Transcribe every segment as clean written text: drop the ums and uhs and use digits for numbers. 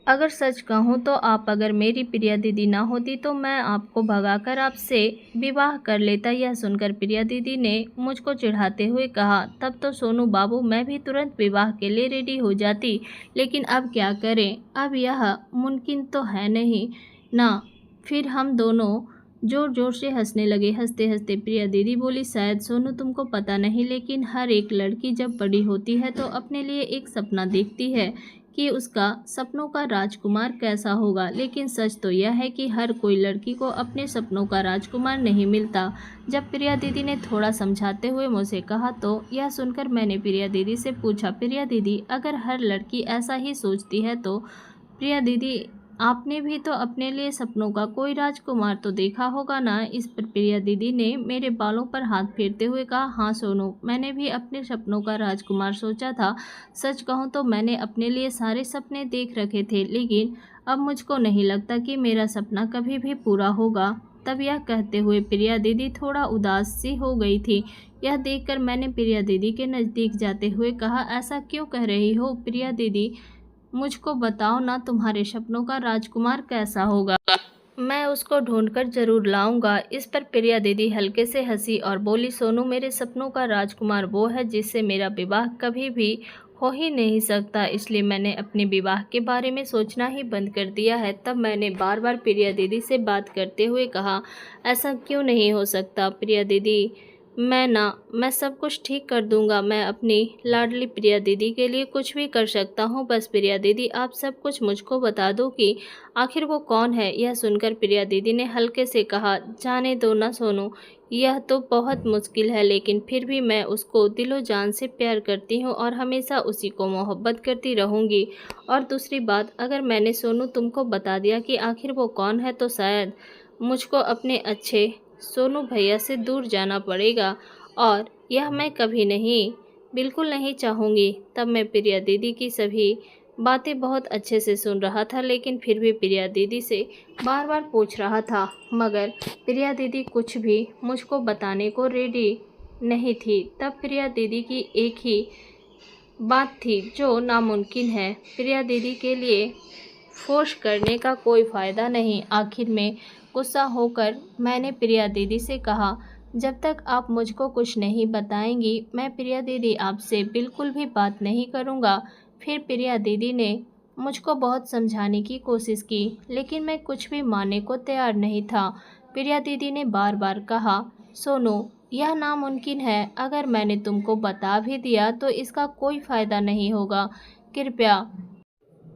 अगर सच कहूँ तो अगर मेरी प्रिया दीदी ना होती तो मैं आपको भगाकर आपसे विवाह कर लेता। यह सुनकर प्रिया दीदी ने मुझको चिढ़ाते हुए कहा। तब तो सोनू बाबू मैं भी तुरंत विवाह के लिए रेडी हो जाती, लेकिन अब क्या करें, अब यह मुमकिन तो है नहीं ना। फिर हम दोनों जोर जोर से हंसने लगे। हंसते हंसते प्रिया दीदी बोली, शायद सोनू तुमको पता नहीं, लेकिन हर एक लड़की जब बड़ी होती है तो अपने लिए एक सपना देखती है कि उसका सपनों का राजकुमार कैसा होगा। लेकिन सच तो यह है कि हर कोई लड़की को अपने सपनों का राजकुमार नहीं मिलता। जब प्रिया दीदी ने थोड़ा समझाते हुए मुझसे कहा तो यह सुनकर मैंने प्रिया दीदी से पूछा, प्रिया दीदी अगर हर लड़की ऐसा ही सोचती है तो प्रिया दीदी आपने भी तो अपने लिए सपनों का कोई राजकुमार तो देखा होगा ना। इस पर प्रिया दीदी ने मेरे बालों पर हाथ फेरते हुए कहा, हाँ सोनू, मैंने भी अपने सपनों का राजकुमार सोचा था। सच कहूँ तो मैंने अपने लिए सारे सपने देख रखे थे, लेकिन अब मुझको नहीं लगता कि मेरा सपना कभी भी पूरा होगा। तब यह कहते हुए प्रिया दीदी थोड़ा उदास सी हो गई थी। यह देखकर मैंने प्रिया दीदी के नज़दीक जाते हुए कहा, ऐसा क्यों कह रही हो प्रिया दीदी, मुझको बताओ ना तुम्हारे सपनों का राजकुमार कैसा होगा, मैं उसको ढूंढकर जरूर लाऊंगा। इस पर प्रिया दीदी हल्के से हंसी और बोली, सोनू मेरे सपनों का राजकुमार वो है जिससे मेरा विवाह कभी भी हो ही नहीं सकता, इसलिए मैंने अपने विवाह के बारे में सोचना ही बंद कर दिया है। तब मैंने बार बार प्रिया दीदी से बात करते हुए कहा, ऐसा क्यों नहीं हो सकता प्रिया दीदी, मैं सब कुछ ठीक कर दूंगा। मैं अपनी लाडली प्रिया दीदी के लिए कुछ भी कर सकता हूँ। बस प्रिया दीदी आप सब कुछ मुझको बता दो कि आखिर वो कौन है। यह सुनकर प्रिया दीदी ने हल्के से कहा, जाने दो ना सोनू, यह तो बहुत मुश्किल है, लेकिन फिर भी मैं उसको दिलो जान से प्यार करती हूँ और हमेशा उसी को मोहब्बत करती रहूँगी। और दूसरी बात, अगर मैंने सोनू तुमको बता दिया कि आखिर वो कौन है तो शायद मुझको अपने अच्छे सोनू भैया से दूर जाना पड़ेगा, और यह मैं कभी नहीं, बिल्कुल नहीं चाहूँगी। तब मैं प्रिया दीदी की सभी बातें बहुत अच्छे से सुन रहा था, लेकिन फिर भी प्रिया दीदी से बार बार पूछ रहा था, मगर प्रिया दीदी कुछ भी मुझको बताने को रेडी नहीं थी। तब प्रिया दीदी की एक ही बात थी जो नामुमकिन है, प्रिया दीदी के लिए फोर्स करने का कोई फ़ायदा नहीं। आखिर में गुस्सा होकर मैंने प्रिया दीदी से कहा, जब तक आप मुझको कुछ नहीं बताएंगी मैं प्रिया दीदी आपसे बिल्कुल भी बात नहीं करूँगा। फिर प्रिया दीदी ने मुझको बहुत समझाने की कोशिश की, लेकिन मैं कुछ भी मानने को तैयार नहीं था। प्रिया दीदी ने बार बार कहा, सोनू यह नामुमकिन है, अगर मैंने तुमको बता भी दिया तो इसका कोई फ़ायदा नहीं होगा। कृपया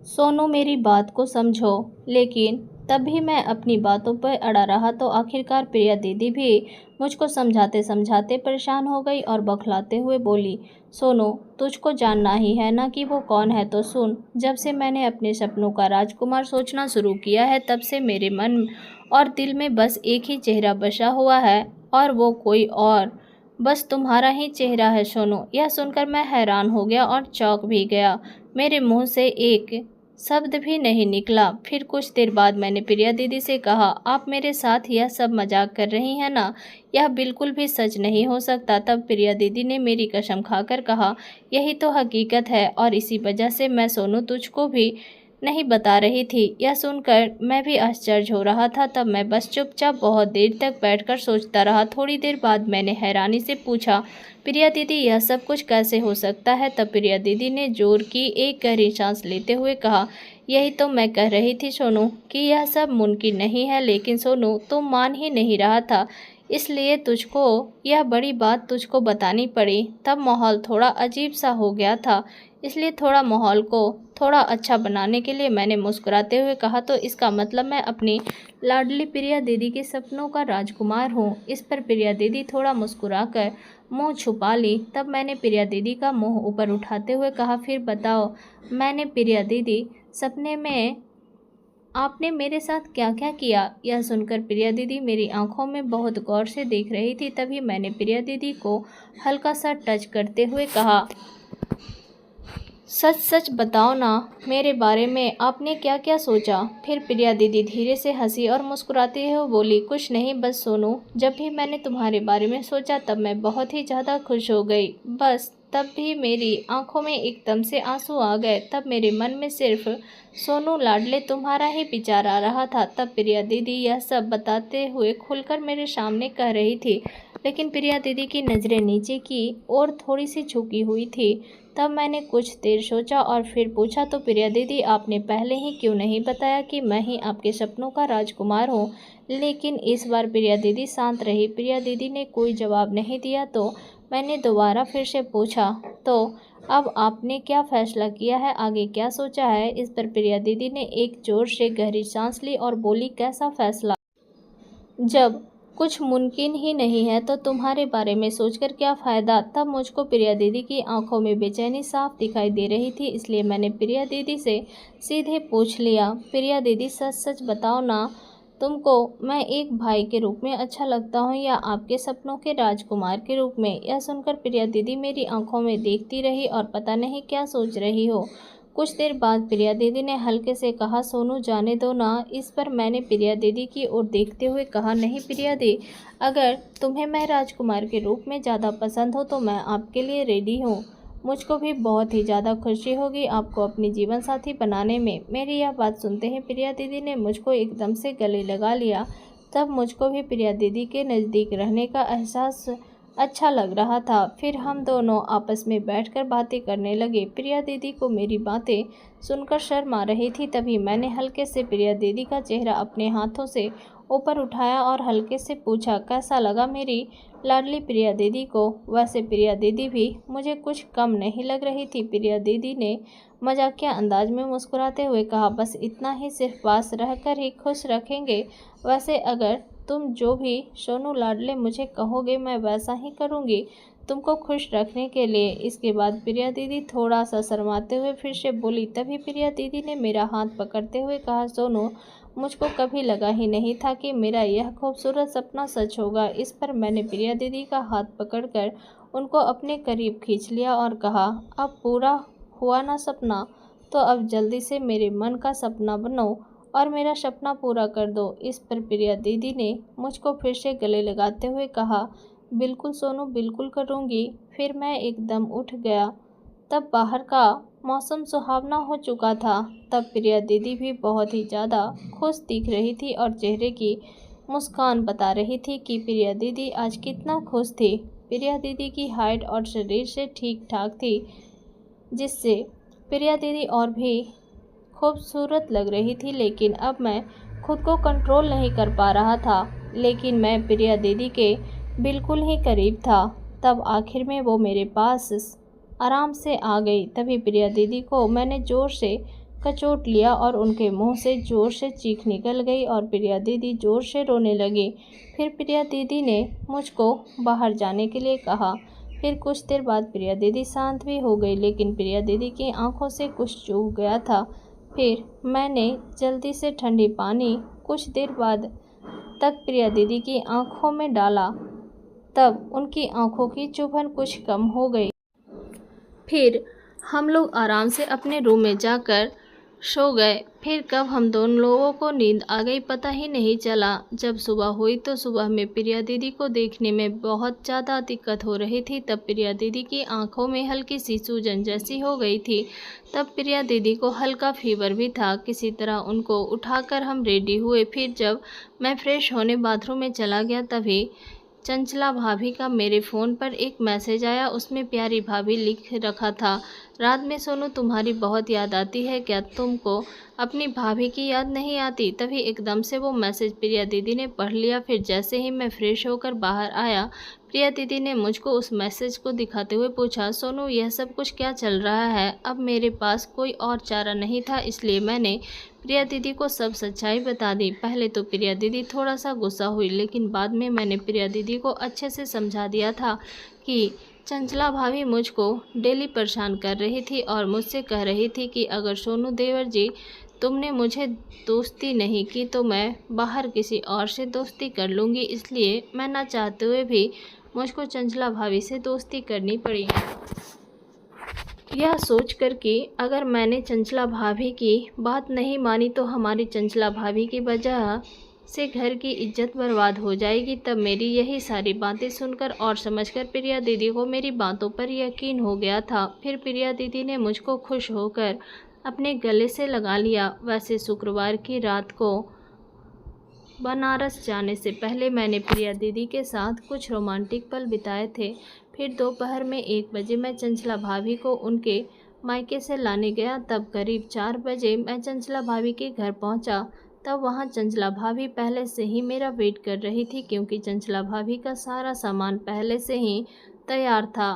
सोनू मेरी बात को समझो। लेकिन तब भी मैं अपनी बातों पर अड़ा रहा तो आखिरकार प्रिया दीदी भी मुझको समझाते समझाते परेशान हो गई और बौखलाते हुए बोली, सोनू तुझको जानना ही है ना कि वो कौन है, तो सुन, जब से मैंने अपने सपनों का राजकुमार सोचना शुरू किया है तब से मेरे मन और दिल में बस एक ही चेहरा बसा हुआ है, और वो कोई और बस तुम्हारा ही चेहरा है सोनू। यह सुनकर मैं हैरान हो गया और चौंक भी गया। मेरे मुंह से एक शब्द भी नहीं निकला। फिर कुछ देर बाद मैंने प्रिया दीदी से कहा, आप मेरे साथ यह सब मजाक कर रही हैं ना, यह बिल्कुल भी सच नहीं हो सकता। तब प्रिया दीदी ने मेरी कसम खाकर कहा, यही तो हकीकत है और इसी वजह से मैं सोनू तुझको भी नहीं बता रही थी। यह सुनकर मैं भी आश्चर्य हो रहा था। तब मैं बस चुपचाप बहुत देर तक बैठकर सोचता रहा। थोड़ी देर बाद मैंने हैरानी से पूछा, प्रिया दीदी यह सब कुछ कैसे हो सकता है। तब प्रिया दीदी ने जोर की एक गहरी सांस लेते हुए कहा, यही तो मैं कह रही थी सोनू कि यह सब मुमकिन नहीं है, लेकिन सोनू तुम मान ही नहीं रहा था, इसलिए तुझको यह बड़ी बात तुझको बतानी पड़ी। तब माहौल थोड़ा अजीब सा हो गया था, इसलिए थोड़ा माहौल को थोड़ा अच्छा बनाने के लिए मैंने मुस्कुराते हुए कहा, तो इसका मतलब मैं अपनी लाडली प्रिया दीदी के सपनों का राजकुमार हूँ। इस पर प्रिया दीदी थोड़ा मुस्कुराकर मुंह छुपा ली। तब मैंने प्रिया दीदी का मुंह ऊपर उठाते हुए कहा, फिर बताओ मैंने प्रिया दीदी सपने में आपने मेरे साथ क्या क्या किया। यह सुनकर प्रिया दीदी मेरी आंखों में बहुत गौर से देख रही थी। तभी मैंने प्रिया दीदी को हल्का सा टच करते हुए कहा, सच सच बताओ ना, मेरे बारे में आपने क्या क्या सोचा। फिर प्रिया दीदी धीरे से हंसी और मुस्कुराते हुए बोली, कुछ नहीं, बस सोनू, जब भी मैंने तुम्हारे बारे में सोचा तब मैं बहुत ही ज़्यादा खुश हो गई। बस तब भी मेरी आंखों में एकदम से आंसू आ गए। तब मेरे मन में सिर्फ सोनू लाडले तुम्हारा ही विचार आ रहा था। तब प्रिया दीदी यह सब बताते हुए खुलकर मेरे सामने कह रही थी, लेकिन प्रिया दीदी की नज़रें नीचे की ओर थोड़ी सी झुकी हुई थी। तब मैंने कुछ देर सोचा और फिर पूछा, तो प्रिया दीदी आपने पहले ही क्यों नहीं बताया कि मैं ही आपके सपनों का राजकुमार हूँ। लेकिन इस बार प्रिया दीदी शांत रही। प्रिया दीदी ने कोई जवाब नहीं दिया तो मैंने दोबारा फिर से पूछा, तो अब आपने क्या फैसला किया है, आगे क्या सोचा है। इस पर प्रिया दीदी ने एक जोर से गहरी सांस ली और बोली, कैसा फैसला, जब कुछ मुमकिन ही नहीं है तो तुम्हारे बारे में सोचकर क्या फ़ायदा। तब मुझको प्रिया दीदी की आंखों में बेचैनी साफ दिखाई दे रही थी, इसलिए मैंने प्रिया दीदी से सीधे पूछ लिया, प्रिया दीदी सच सच बताओ ना, तुमको मैं एक भाई के रूप में अच्छा लगता हूँ या आपके सपनों के राजकुमार के रूप में। यह सुनकर प्रिया दीदी मेरी आंखों में देखती रही और पता नहीं क्या सोच रही हो। कुछ देर बाद प्रिया दीदी ने हल्के से कहा, सोनू जाने दो ना। इस पर मैंने प्रिया दीदी की ओर देखते हुए कहा, नहीं प्रिया दी, अगर तुम्हें मैं राजकुमार के रूप में ज़्यादा पसंद हो तो मैं आपके लिए रेडी हूँ। मुझको भी बहुत ही ज़्यादा खुशी होगी आपको अपनी जीवन साथी बनाने में। मेरी यह बात सुनते ही प्रिया दीदी ने मुझको एकदम से गले लगा लिया। तब मुझको भी प्रिया दीदी के नज़दीक रहने का एहसास अच्छा लग रहा था। फिर हम दोनों आपस में बैठकर बातें करने लगे। प्रिया दीदी को मेरी बातें सुनकर शर्म आ रही थी। तभी मैंने हल्के से प्रिया दीदी का चेहरा अपने हाथों से ऊपर उठाया और हल्के से पूछा, कैसा लगा मेरी लाडली प्रिया दीदी को। वैसे प्रिया दीदी भी मुझे कुछ कम नहीं लग रही थी। प्रिया दीदी ने मजाकिया अंदाज में मुस्कुराते हुए कहा, बस इतना ही, सिर्फ पास रहकर ही खुश रखेंगे। वैसे अगर तुम जो भी सोनू लाडले मुझे कहोगे मैं वैसा ही करूँगी तुमको खुश रखने के लिए। इसके बाद प्रिया दीदी थोड़ा सा शर्माते हुए फिर से बोली। तभी प्रिया दीदी ने मेरा हाथ पकड़ते हुए कहा, सोनू मुझको कभी लगा ही नहीं था कि मेरा यह खूबसूरत सपना सच होगा। इस पर मैंने प्रिया दीदी का हाथ पकड़कर उनको अपने करीब खींच लिया और कहा, अब पूरा हुआ ना सपना, तो अब जल्दी से मेरे मन का सपना बनो और मेरा सपना पूरा कर दो। इस पर प्रिया दीदी ने मुझको फिर से गले लगाते हुए कहा, बिल्कुल सोनू, बिल्कुल करूँगी। फिर मैं एकदम उठ गया। तब बाहर का मौसम सुहावना हो चुका था। तब प्रिया दीदी भी बहुत ही ज़्यादा खुश दिख रही थी और चेहरे की मुस्कान बता रही थी कि प्रिया दीदी आज कितना खुश थी। प्रिया दीदी की हाइट और शरीर से ठीक ठाक थी, जिससे प्रिया दीदी और भी खूबसूरत लग रही थी। लेकिन अब मैं खुद को कंट्रोल नहीं कर पा रहा था। लेकिन मैं प्रिया दीदी के बिल्कुल ही करीब था। तब आखिर में वो मेरे पास आराम से आ गई। तभी प्रिया दीदी को मैंने ज़ोर से कचोट लिया और उनके मुंह से ज़ोर से चीख निकल गई और प्रिया दीदी ज़ोर से रोने लगी। फिर प्रिया दीदी ने मुझको बाहर जाने के लिए कहा। फिर कुछ देर बाद प्रिया दीदी शांत भी हो गई, लेकिन प्रिया दीदी की आंखों से कुछ चूक गया था। फिर मैंने जल्दी से ठंडी पानी कुछ देर बाद तक प्रिया दीदी की आंखों में डाला। तब उनकी आंखों की चुभन कुछ कम हो गई। फिर हम लोग आराम से अपने रूम में जाकर सो गए। फिर कब हम दोनों लोगों को नींद आ गई पता ही नहीं चला। जब सुबह हुई तो सुबह में प्रिया दीदी को देखने में बहुत ज़्यादा दिक्कत हो रही थी। तब प्रिया दीदी की आंखों में हल्की सी सूजन जैसी हो गई थी। तब प्रिया दीदी को हल्का फीवर भी था। किसी तरह उनको उठाकर हम रेडी हुए। फिर जब मैं फ्रेश होने बाथरूम में चला गया तभी चंचला भाभी का मेरे फ़ोन पर एक मैसेज आया। उसमें प्यारी भाभी लिख रखा था, रात में सोनू तुम्हारी बहुत याद आती है, क्या तुमको अपनी भाभी की याद नहीं आती। तभी एकदम से वो मैसेज प्रिया दीदी ने पढ़ लिया। फिर जैसे ही मैं फ्रेश होकर बाहर आया, प्रिया दीदी ने मुझको उस मैसेज को दिखाते हुए पूछा, सोनू यह सब कुछ क्या चल रहा है। अब मेरे पास कोई और चारा नहीं था, इसलिए मैंने प्रिया दीदी को सब सच्चाई बता दी। पहले तो प्रिया दीदी थोड़ा सा गुस्सा हुई, लेकिन बाद में मैंने प्रिया दीदी को अच्छे से समझा दिया था कि चंचला भाभी मुझको डेली परेशान कर रही थी और मुझसे कह रही थी कि अगर सोनू देवर जी तुमने मुझे दोस्ती नहीं की तो मैं बाहर किसी और से दोस्ती कर लूँगी। इसलिए मैं ना चाहते हुए भी मुझको चंचला भाभी से दोस्ती करनी पड़ी। यह सोच कर कि अगर मैंने चंचला भाभी की बात नहीं मानी तो हमारी चंचला भाभी की वजह से घर की इज्जत बर्बाद हो जाएगी। तब मेरी यही सारी बातें सुनकर और समझकर प्रिया दीदी को मेरी बातों पर यकीन हो गया था। फिर प्रिया दीदी ने मुझको खुश होकर अपने गले से लगा लिया। वैसे शुक्रवार की रात को बनारस जाने से पहले मैंने प्रिया दीदी के साथ कुछ रोमांटिक पल बिताए थे। फिर दोपहर में 1 बजे मैं चंचला भाभी को उनके मायके से लाने गया। तब करीब 4 बजे मैं चंचला भाभी के घर पहुंचा। तब वहां चंचला भाभी पहले से ही मेरा वेट कर रही थी, क्योंकि चंचला भाभी का सारा सामान पहले से ही तैयार था।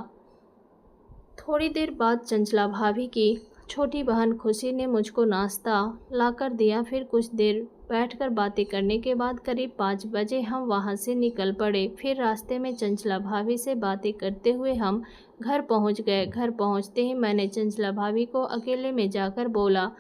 थोड़ी देर बाद चंचला भाभी की छोटी बहन खुशी ने मुझको नाश्ता लाकर दिया। फिर कुछ देर बैठकर बातें करने के बाद करीब 5 बजे हम वहां से निकल पड़े। फिर रास्ते में चंचला भाभी से बातें करते हुए हम घर पहुंच गए। घर पहुंचते ही मैंने चंचला भाभी को अकेले में जाकर बोला।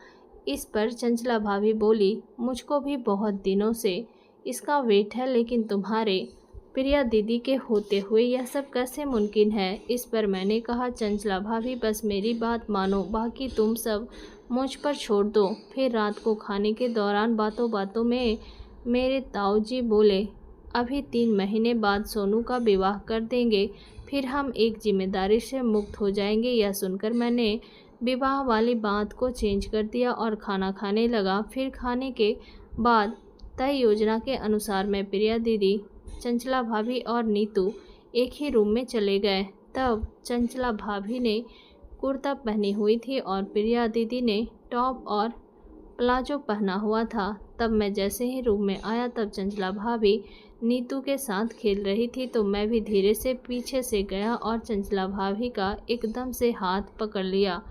इस पर चंचला भाभी बोली, मुझको भी बहुत दिनों से इसका वेट है, लेकिन तुम्हारे प्रिया दीदी के होते हुए यह सब कैसे मुमकिन है। इस पर मैंने कहा, चंचला भाभी बस मेरी बात मानो, बाकी तुम सब मुझ पर छोड़ दो। फिर रात को खाने के दौरान बातों बातों में मेरे ताऊ जी बोले, अभी 3 महीने बाद सोनू का विवाह कर देंगे, फिर हम एक जिम्मेदारी से मुक्त हो जाएंगे। यह सुनकर मैंने विवाह वाली बात को चेंज कर दिया और खाना खाने लगा। फिर खाने के बाद तय योजना के अनुसार मैं, प्रिया दीदी, चंचला भाभी और नीतू एक ही रूम में चले गए। तब चंचला भाभी ने कुर्ता पहनी हुई थी और प्रिया दीदी ने टॉप और प्लाजो पहना हुआ था। तब मैं जैसे ही रूम में आया, तब चंचला भाभी नीतू के साथ खेल रही थी, तो मैं भी धीरे से पीछे से गया और चंचला भाभी का एकदम से हाथ पकड़ लिया।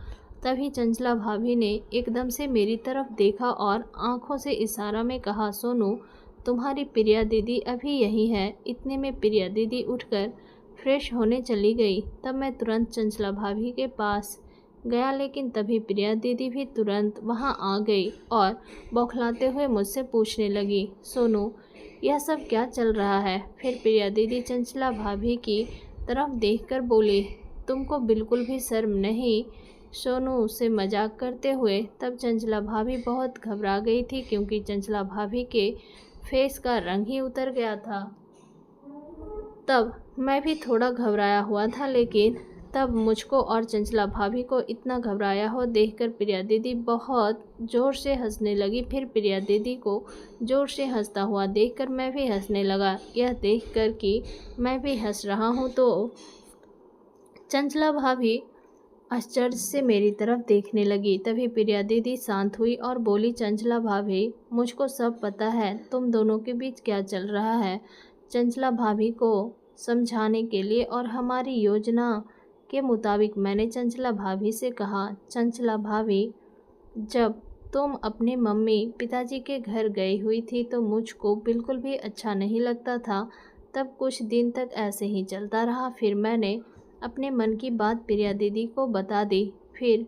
तभी चंचला भाभी ने एकदम से मेरी तरफ देखा और आंखों से इशारा में कहा, सोनू, तुम्हारी प्रिया दीदी अभी यही है। इतने में प्रिया दीदी उठकर फ्रेश होने चली गई। तब मैं तुरंत चंचला भाभी के पास गया, लेकिन तभी प्रिया दीदी भी तुरंत वहां आ गई और बौखलाते हुए मुझसे पूछने लगी, सोनू, यह सब क्या चल रहा है। फिर प्रिया दीदी चंचला भाभी की तरफ देखकर बोली, तुमको बिल्कुल भी शर्म नहीं सोनू से मजाक करते हुए। तब चंचला भाभी बहुत घबरा गई थी, क्योंकि चंचला भाभी के फेस का रंग ही उतर गया था। तब मैं भी थोड़ा घबराया हुआ था, लेकिन तब मुझको और चंचला भाभी को इतना घबराया हो देखकर प्रिया दीदी बहुत ज़ोर से हंसने लगी। फिर प्रिया दीदी को ज़ोर से हंसता हुआ देखकर मैं भी हंसने लगा। यह देखकर कि मैं भी हंस रहा हूँ, तो चंचला भाभी आश्चर्य से मेरी तरफ देखने लगी। तभी प्रिया दीदी शांत हुई और बोली, चंचला भाभी, मुझको सब पता है तुम दोनों के बीच क्या चल रहा है। चंचला भाभी को समझाने के लिए और हमारी योजना के मुताबिक मैंने चंचला भाभी से कहा, चंचला भाभी, जब तुम अपने मम्मी पिताजी के घर गई हुई थी तो मुझको बिल्कुल भी अच्छा नहीं लगता था। तब कुछ दिन तक ऐसे ही चलता रहा। फिर मैंने अपने मन की बात प्रिया दीदी को बता दी। फिर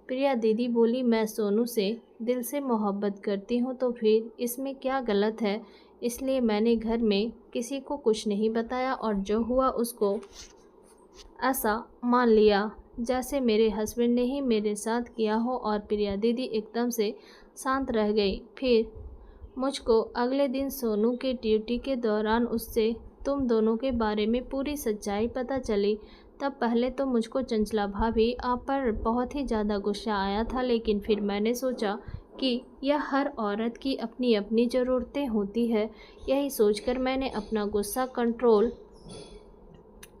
प्रिया दीदी बोली, मैं सोनू से दिल से मोहब्बत करती हूँ, तो फिर इसमें क्या गलत है। इसलिए मैंने घर में किसी को कुछ नहीं बताया और जो हुआ उसको ऐसा मान लिया जैसे मेरे हस्बैंड ने ही मेरे साथ किया हो। और प्रिया दीदी एकदम से शांत रह गई। फिर मुझको अगले दिन सोनू के ड्यूटी के दौरान उससे तुम दोनों के बारे में पूरी सच्चाई पता चली। तब पहले तो मुझको चंचला भाभी आप पर बहुत ही ज़्यादा गुस्सा आया था, लेकिन फिर मैंने सोचा कि यह हर औरत की अपनी अपनी ज़रूरतें होती है। यही सोचकर मैंने अपना गुस्सा कंट्रोल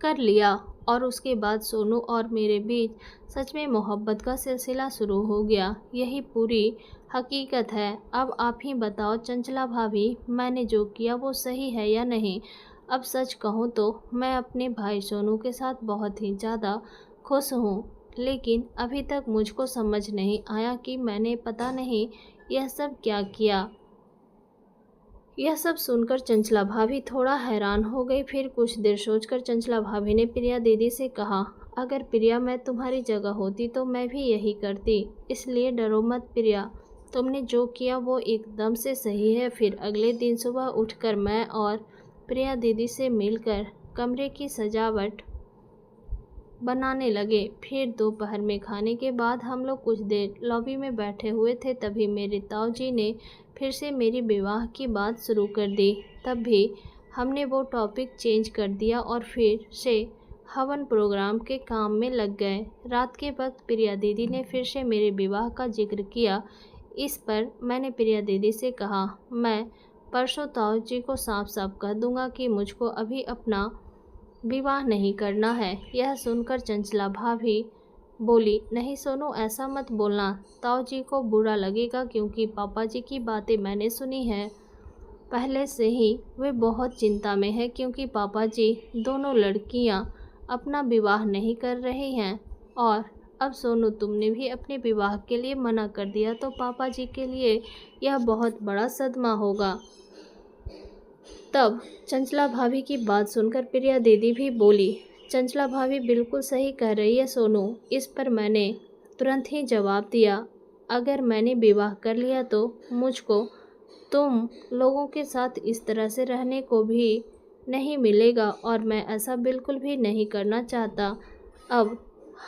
कर लिया और उसके बाद सोनू और मेरे बीच सच में मोहब्बत का सिलसिला शुरू हो गया। यही पूरी हकीकत है। अब आप ही बताओ चंचला भाभी, मैंने जो किया वो सही है या नहीं। अब सच कहूँ तो मैं अपने भाई सोनू के साथ बहुत ही ज़्यादा खुश हूँ, लेकिन अभी तक मुझको समझ नहीं आया कि मैंने पता नहीं यह सब क्या किया। यह सब सुनकर चंचला भाभी थोड़ा हैरान हो गई। फिर कुछ देर सोचकर चंचला भाभी ने प्रिया दीदी से कहा, अगर प्रिया मैं तुम्हारी जगह होती तो मैं भी यही करती, इसलिए डरो मत प्रिया, तुमने जो किया वो एकदम से सही है। फिर अगले दिन सुबह उठकर मैं और प्रिया दीदी से मिलकर कमरे की सजावट बनाने लगे। फिर दोपहर में खाने के बाद हम लोग कुछ देर लॉबी में बैठे हुए थे, तभी मेरे ताऊजी ने फिर से मेरी विवाह की बात शुरू कर दी। तब भी हमने वो टॉपिक चेंज कर दिया और फिर से हवन प्रोग्राम के काम में लग गए। रात के वक्त प्रिया दीदी ने फिर से मेरे विवाह का जिक्र किया। इस पर मैंने प्रिया दीदी से कहा, मैं परसों ताऊजी को साफ साफ कह दूंगा कि मुझको अभी अपना विवाह नहीं करना है। यह सुनकर चंचला भाभी बोली, नहीं सोनू, ऐसा मत बोलना, ताऊजी को बुरा लगेगा, क्योंकि पापा जी की बातें मैंने सुनी हैं। पहले से ही वे बहुत चिंता में है, क्योंकि पापा जी दोनों लड़कियां अपना विवाह नहीं कर रही हैं। और अब सोनू, तुमने भी अपने विवाह के लिए मना कर दिया तो पापा जी के लिए यह बहुत बड़ा सदमा होगा। तब चंचला भाभी की बात सुनकर प्रिया दीदी भी बोली, चंचला भाभी बिल्कुल सही कह रही है सोनू। इस पर मैंने तुरंत ही जवाब दिया, अगर मैंने विवाह कर लिया तो मुझको तुम लोगों के साथ इस तरह से रहने को भी नहीं मिलेगा, और मैं ऐसा बिल्कुल भी नहीं करना चाहता। अब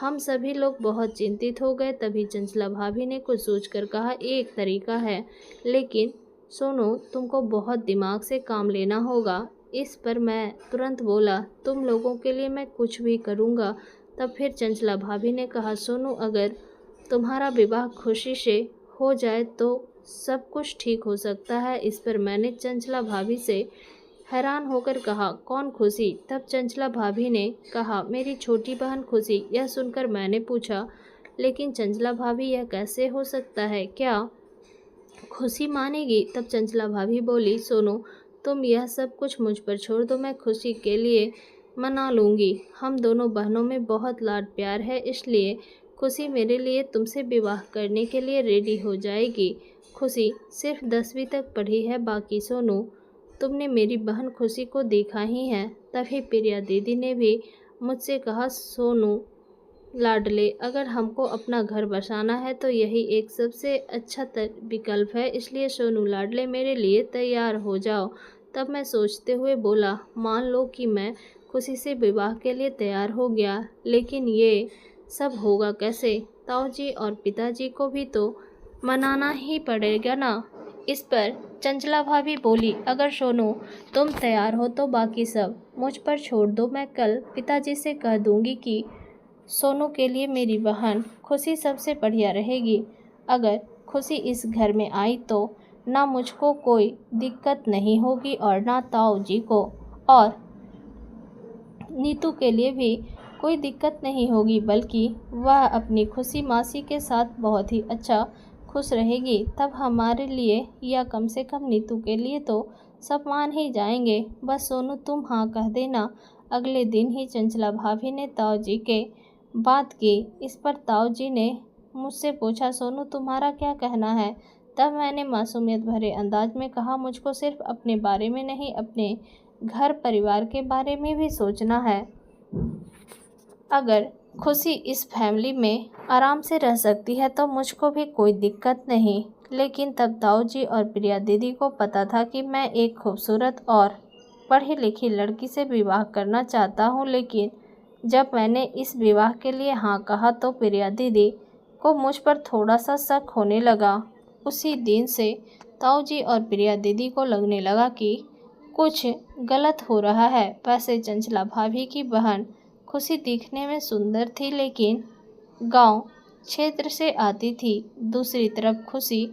हम सभी लोग बहुत चिंतित हो गए। तभी चंचला भाभी ने कुछ सोचकर कहा, एक तरीका है, लेकिन सोनू तुमको बहुत दिमाग से काम लेना होगा। इस पर मैं तुरंत बोला, तुम लोगों के लिए मैं कुछ भी करूँगा। तब फिर चंचला भाभी ने कहा, सोनू अगर तुम्हारा विवाह खुशी से हो जाए तो सब कुछ ठीक हो सकता है। इस पर मैंने चंचला भाभी से हैरान होकर कहा, कौन खुशी? तब चंचला भाभी ने कहा, मेरी छोटी बहन खुशी। यह सुनकर मैंने पूछा, लेकिन चंचला भाभी यह कैसे हो सकता है, क्या खुशी मानेगी? तब चंचला भाभी बोली, सोनू तुम यह सब कुछ मुझ पर छोड़ दो, मैं खुशी के लिए मना लूँगी। हम दोनों बहनों में बहुत लाड प्यार है, इसलिए खुशी मेरे लिए तुमसे विवाह करने के लिए रेडी हो जाएगी। खुशी सिर्फ 10वीं तक पढ़ी है, बाकी सोनू तुमने मेरी बहन खुशी को देखा ही है। तभी प्रिया दीदी ने भी मुझसे कहा, सोनू लाडले, अगर हमको अपना घर बसाना है तो यही एक सबसे अच्छा विकल्प है, इसलिए सोनू लाडले मेरे लिए तैयार हो जाओ। तब मैं सोचते हुए बोला, मान लो कि मैं खुशी से विवाह के लिए तैयार हो गया, लेकिन ये सब होगा कैसे? ताऊजी और पिताजी को भी तो मनाना ही पड़ेगा ना। इस पर चंचला भाभी बोली, अगर सोनू तुम तैयार हो तो बाकी सब मुझ पर छोड़ दो। मैं कल पिताजी से कह दूंगी कि सोनू के लिए मेरी बहन खुशी सबसे बढ़िया रहेगी। अगर खुशी इस घर में आई तो ना मुझको कोई दिक्कत नहीं होगी और ना ताऊजी को, और नीतू के लिए भी कोई दिक्कत नहीं होगी, बल्कि वह अपनी खुशी मासी के साथ बहुत ही अच्छा खुश रहेगी। तब हमारे लिए या कम से कम नीतू के लिए तो सब मान ही जाएंगे। बस सोनू तुम हाँ कह देना। अगले दिन ही चंचला भाभी ने ताऊजी के बात की। इस पर ताऊजी ने मुझसे पूछा, सोनू तुम्हारा क्या कहना है? तब मैंने मासूमियत भरे अंदाज में कहा, मुझको सिर्फ अपने बारे में नहीं, अपने घर परिवार के बारे में भी सोचना है। अगर खुशी इस फैमिली में आराम से रह सकती है तो मुझको भी कोई दिक्कत नहीं। लेकिन तब ताऊजी और प्रिया दीदी को पता था कि मैं एक खूबसूरत और पढ़ी लिखी लड़की से विवाह करना चाहता हूँ, लेकिन जब मैंने इस विवाह के लिए हाँ कहा तो प्रिया दीदी को मुझ पर थोड़ा सा शक होने लगा। उसी दिन से ताऊजी और प्रिया दीदी को लगने लगा कि कुछ गलत हो रहा है। वैसे चंचला भाभी की बहन खुशी दिखने में सुंदर थी, लेकिन गांव क्षेत्र से आती थी। दूसरी तरफ खुशी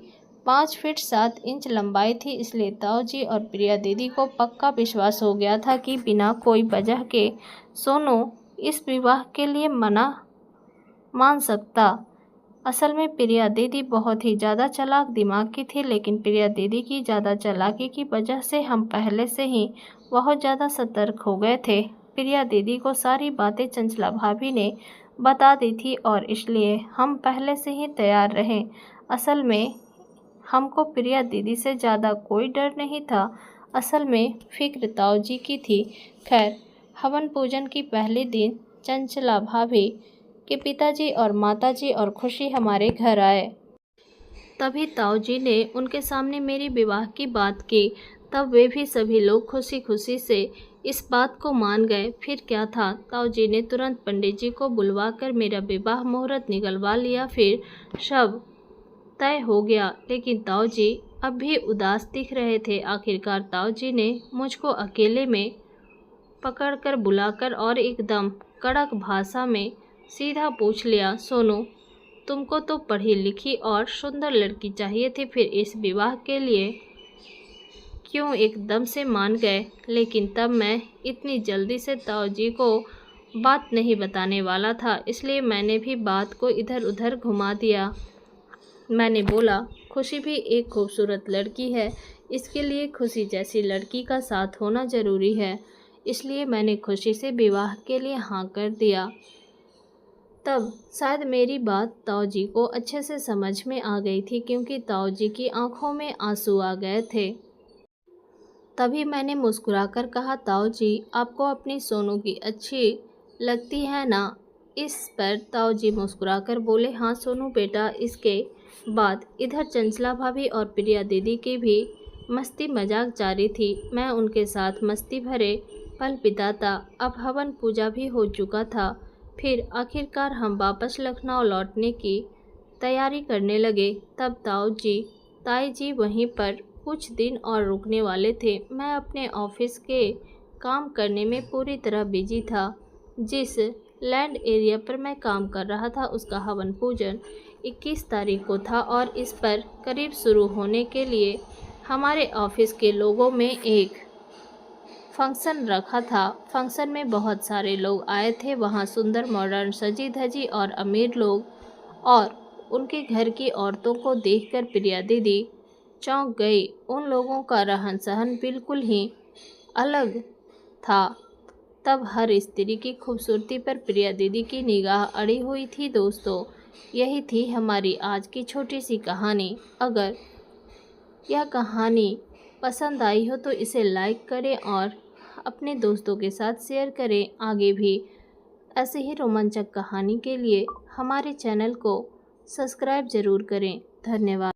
5 फीट 7 इंच लंबाई थी, इसलिए ताऊजी और प्रिया दीदी को पक्का विश्वास हो गया था कि बिना कोई वजह के सोनू इस विवाह के लिए मना मान सकता। असल में प्रिया दीदी बहुत ही ज़्यादा चालाक दिमाग की थी, लेकिन प्रिया दीदी की ज़्यादा चालाकी की वजह से हम पहले से ही बहुत ज़्यादा सतर्क हो गए थे। प्रिया दीदी को सारी बातें चंचला भाभी ने बता दी थी और इसलिए हम पहले से ही तैयार रहे। असल में हमको प्रिया दीदी से ज़्यादा कोई डर नहीं था, असल में फिक्र ताऊजी की थी। खैर, हवन पूजन की पहले दिन चंचला भाभी के पिताजी और माताजी और खुशी हमारे घर आए। तभी ताऊजी ने उनके सामने मेरी विवाह की बात की। तब वे भी सभी लोग खुशी खुशी से इस बात को मान गए। फिर क्या था, ताऊ जी ने तुरंत पंडित जी को बुलवाकर मेरा विवाह मुहूर्त निकलवा लिया। फिर सब तय हो गया, लेकिन ताऊ जी अब भी उदास दिख रहे थे। आखिरकार ताऊ जी ने मुझको अकेले में पकड़कर बुलाकर और एकदम कड़क भाषा में सीधा पूछ लिया, सोनू, तुमको तो पढ़ी लिखी और सुंदर लड़की चाहिए थी, फिर इस विवाह के लिए क्यों एकदम से मान गए? लेकिन तब मैं इतनी जल्दी से ताऊ जी को बात नहीं बताने वाला था, इसलिए मैंने भी बात को इधर उधर घुमा दिया। मैंने बोला, खुशी भी एक खूबसूरत लड़की है, इसके लिए खुशी जैसी लड़की का साथ होना ज़रूरी है, इसलिए मैंने खुशी से विवाह के लिए हाँ कर दिया। तब शायद मेरी बात ताऊ जी को अच्छे से समझ में आ गई थी, क्योंकि ताऊ जी की आंखों में आंसू आ गए थे। तभी मैंने मुस्कुराकर कहा, ताऊ जी, आपको अपनी सोनू की अच्छी लगती है ना? इस पर ताऊ जी मुस्कुराकर बोले, हाँ सोनू बेटा। इसके बाद इधर चंचला भाभी और प्रिया दीदी की भी मस्ती मजाक जारी थी। मैं उनके साथ मस्ती भरे पल बिताता। अब हवन पूजा भी हो चुका था। फिर आखिरकार हम वापस लखनऊ लौटने की तैयारी करने लगे। तब ताई जी वहीं पर कुछ दिन और रुकने वाले थे। मैं अपने ऑफिस के काम करने में पूरी तरह बिजी था। जिस लैंड एरिया पर मैं काम कर रहा था, उसका हवन पूजन 21 तारीख को था और इस पर करीब शुरू होने के लिए हमारे ऑफिस के लोगों में एक फंक्शन रखा था। फंक्शन में बहुत सारे लोग आए थे। वहाँ सुंदर, मॉडर्न, सजी धजी और अमीर लोग और उनके घर की औरतों को देखकर प्रिया दीदी चौंक गई। उन लोगों का रहन सहन बिल्कुल ही अलग था। तब हर स्त्री की खूबसूरती पर प्रिया दीदी की निगाह अड़ी हुई थी। दोस्तों, यही थी हमारी आज की छोटी सी कहानी। अगर यह कहानी पसंद आई हो तो इसे लाइक करें और अपने दोस्तों के साथ शेयर करें। आगे भी ऐसे ही रोमांचक कहानी के लिए हमारे चैनल को सब्सक्राइब ज़रूर करें। धन्यवाद।